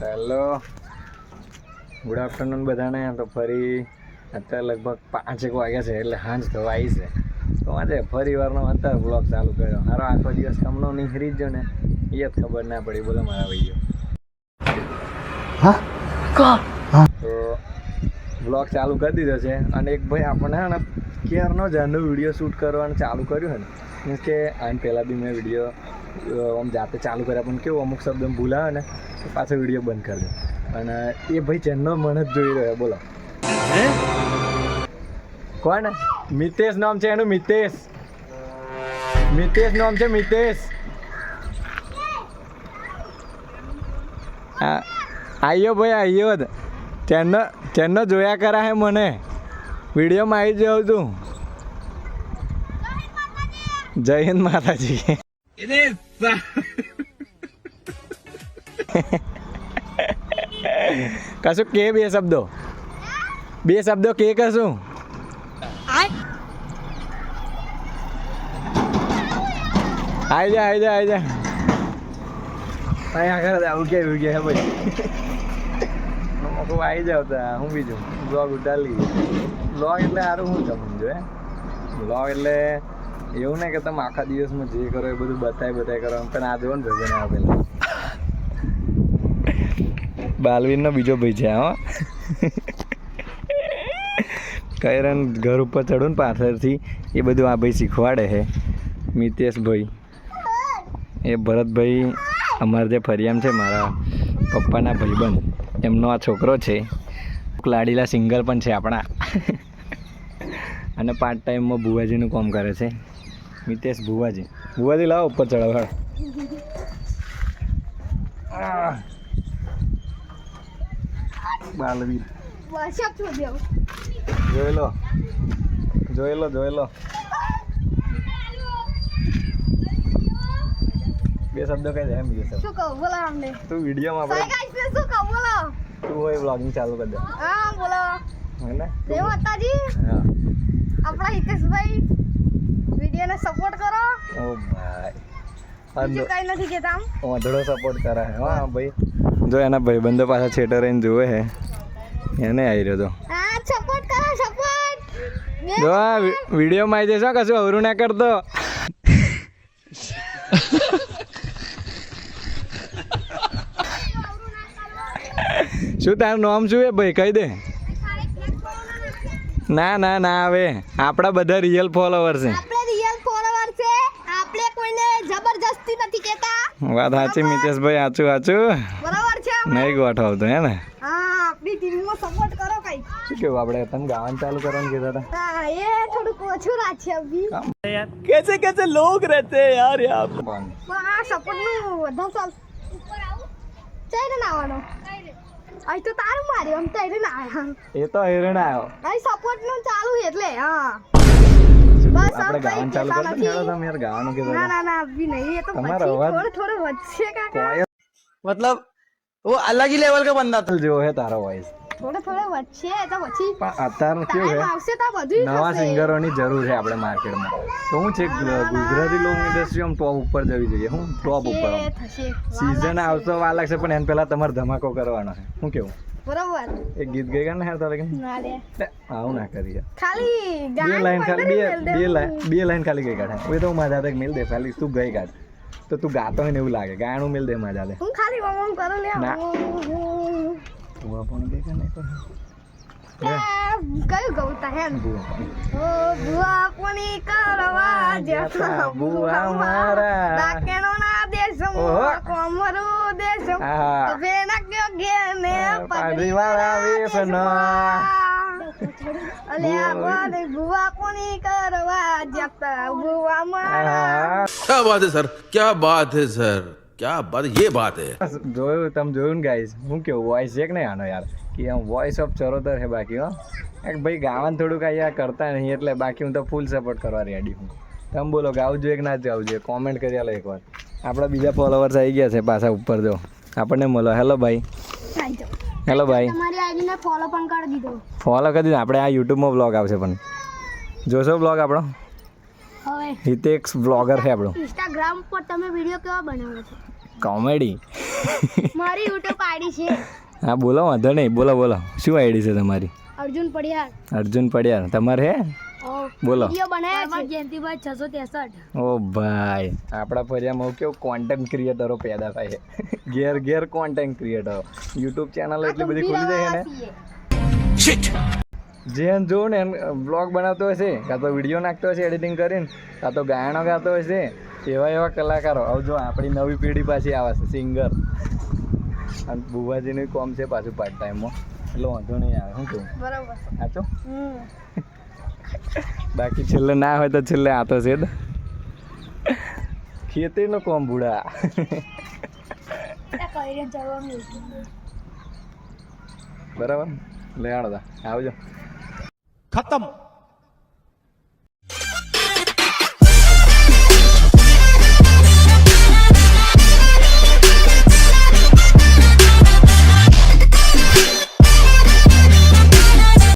Hello, good afternoon બધાને. તો ફરી અત્યારે લગભગ 5 વાગ્યા છે એટલે સાંજ થવા આવી છે. તો આજે ફરી વારનો અત્યારે બ્લોગ ચાલુ કર્યો. મારો આખો દિવસ કમનો નીકળી જ ગયો ને એ જ ખબર ના પડી. બોલો મારા ભાઈઓ. તો બ્લોગ ચાલુ કરી દીધો છે અને એક ભાઈ આપણને ને ક્યારનો જાનનો વિડીયો શૂટ કરવાનું ચાલુ કર્યું છે ને, મીન્સ કે આને પહેલાં બી મેં વિડીયો આમ જાતે ચાલુ કર્યા પણ કેવું અમુક શબ્દ ભૂલાવે ને તો પાછો વિડીયો બંધ કરી દે. અને એ ભાઈ ચેનલ મને જ જોઈ રહ્યો. બોલો કોણ? મિતેશ નામ છે એનું. મિતેશ નામ છે. મિતેશ આયો ભાઈ, આયો ચેનલ જોયા કરા હે મને. વિડીયોમાં આવી જાઉં તું. જય હિન્દ માતાજી. કશું કે બે શબ્દો કે કશું આઈ જા આગળ આવું કેવું કે ભાઈ આવી જાવ તા. હું બીજું બ્લોગ ઉતારી બ્લોગ એટલે સારું શું સમજો હે. બ્લોગ એટલે એવું નહીં કે તમે આખા દિવસમાં જે કરો એ બધું બતાય કરો. પણ આ જોવો ને ભાઈ બને પેલા બાલવીરનો બીજો ભાઈ છે. હા કૈરન ઘર ઉપર ચડું ને પાછળથી એ બધું આ ભાઈ શીખવાડે છે. મિતેશભાઈ એ ભરતભાઈ અમારા જે ફરિયામ છે મારા પપ્પાના ભાઈબંધ, એમનો આ છોકરો છે. લાડીલા સિંગર પણ છે આપણા. અને પાર્ટ ટાઈમમાં ભુવાજીનું કામ કરે છે. મિતેશ ભુવાજી લાવો ઉપર ચડાવ. બાલવીર જોઈ લો બે શબ્દો કઈ દે. બીજો શબ્દ શું કહું બોલો અમને. તું વિડિયોમાં આપણે શું કહું બોલો. તું હોય વ્લોગિંગ ચાલુ કરી દે. હા બોલો. હે ને જય માતાજી. હા આપણા હિતેશભાઈ વિડિયોને સપોર્ટ કરો. ઓ ભાઈ બીજું કઈ નથી કહેતા. આમ ઓઢળો સપોર્ટ કરે. હા ભાઈ જો એના ભાઈબંધો પાછા છેટર રહીને જોવે હે. એને આવી રહ્યો તો હા સપોર્ટ કરો સપોર્ટ. જો આ વિડિયોમાં આવી જશો કશું અવરું ના કરતો. શું તારું નામ શું હે ભાઈ? કહી દે. ના આવે. આપણા બધા રિયલ ફોલોવર છે. આપણે કોઈને જબરજસ્તી નથી કહેતા. વાત સાચી મિતેશભાઈ, સાચું બરાબર છે. નહીં ગોઠવતો હે ને. હા આપણી ટીમમાં સપોર્ટ કરો. કઈ શું કેવું આપણે તમે ગાવાનું ચાલુ કરવાનું કહેતા હતા? હા એ થોડું ઓછું રાખશે અભી. कैसे लोग रहते हैं यार यहाँ पे. આ સપોર્ટ નું વધારે ચાલ ઉપર આવું ચાલે ના આવવાનો. અહીં તો તારું માર્યો આમ તો ના આવ્યો. એ તો હેરણ આવ્યો. અહીં સપોર્ટ નું ચાલુ એટલે હા બસ આપણે ગાવાનું ચાલુ કરતા ને. તમે યાર ગાવાનું કીધું. ના અભી નહીં. એ તો થોડો વચ્ચે કાકા मतलब वो अलग ही लेवल का बंदा था जो है तारा वॉइस થોડો વચ્ચે તો પછી પણ અત્યારે કેવું છે આવશે તો બધું નવા સિંગરોની જરૂર છે આપણે માર્કેટમાં. તો હું છે ગુજરાતી લોક ઇન્ડસ્ટ્રી આમ ટોપ ઉપર જવી જોઈએ. હું ટોપ ઉપર સીઝન આવતો વાર લાગશે પણ એને પહેલા તમારે ધમાકો કરવાનો છે. શું કેવું? બરોબર. એક ગીત ગઈ ગયા ને યાર તારે ના રે આવું ના કરીએ. ખાલી બે લાઈન ખાલી ગઈ કાઢે. ઓય તો હું મારા જાતે મિલ દે. ખાલી તું ગઈ કાઢ તો તું ગાતો હોય ને એવું લાગે. ગાયનું મિલ દે મારા જાતે. હું ખાલી ઓમ કરું લે. ના બુઆ પણ દે કે નહીં કયું ગૌતા હે ઓ બુઆ કોની કરવા જતા બુઆ મારા દાકેનો ના દેશો કોમરો દેશો હવે ના ગયો ગેને પરિવારા વેસનો અલ્યા બોલે બુઆ કોની કરવા જતા બુઆ મારા. क्या बात है सर, क्या बात है सर, क्या बात ये बात है. જોયું તમે જોયું ને ગાઈસ. હું કેવું વોઇસ છે કે નહીં આનો યાર કે આમ વોઇસ ઓફ ચરોતર છે. બાકી હો એક ભાઈ ગાવાનું થોડુંક અહીંયા કરતા નહીં એટલે બાકી હું તો ફૂલ સપોર્ટ કરવા રેડી હું. તમે બોલો ગાવું જોઈએ કે ના ગાવું જોઈએ? કોમેન્ટ કરી આલો એકવાર. આપણા બીજા ફોલોવર્સ આવી ગયા છે પાછા ઉપર. જો આપણને મળો. હેલો ભાઈ. હેલો ભાઈ. તમારી આઈડીને ફોલો પણ કરી દીધો. ફોલો કરી દીધો. આપણે આ યુટ્યુબમાં બ્લોગ આવશે પણ જોશો બ્લોગ આપણો. હિતેશ બ્લોગર છે આપણો. ઇન્સ્ટાગ્રામ પર તમે વિડિયો કેવા બનાવો છો? કોમેડી મારી યુટ્યુબ આઈડી છે. હા બોલો, વાંધો નહીં, બોલો બોલો. શું આઈડી છે તમારી? અર્જુન પડિયાર. અર્જુન પડિયાર. તમારે હે? બોલો. વિડિયો બનાવ્યા છે જયંતિભાઈ 663. ઓ ભાઈ, આપણા ફરિયામાં કેવું કોન્ટેન્ટ ક્રિએટરો પેદા થાય છે. ઘેર ઘેર કોન્ટેન્ટ ક્રિએટરો. યુટ્યુબ ચેનલ એટલી બધી ખુલી જાય છે ને, જેન જો ને બ્લોગ બનાવતો હશે, કાં તો વિડીયો નાખતો હશે એડિટિંગ કરીને, કાં તો ગાયનો ગાતો હશે, એવા એવા કલાકારો. હવે જો આપણી નવી પેઢી પાછી આવે છે સિંગર, અને બુવાજીનું કોમ છે પાછું પાર્ટ ટાઈમમાં, એટલે વાંધો નહીં આવે. શું કહું? બરાબર. સાચો? બાકી છેલ્લે ના હોય તો છેલ્લે આ તો છે જ ખેતીનો કોમ બુડા. બરાબર, લે આડો આવજો. खत्म।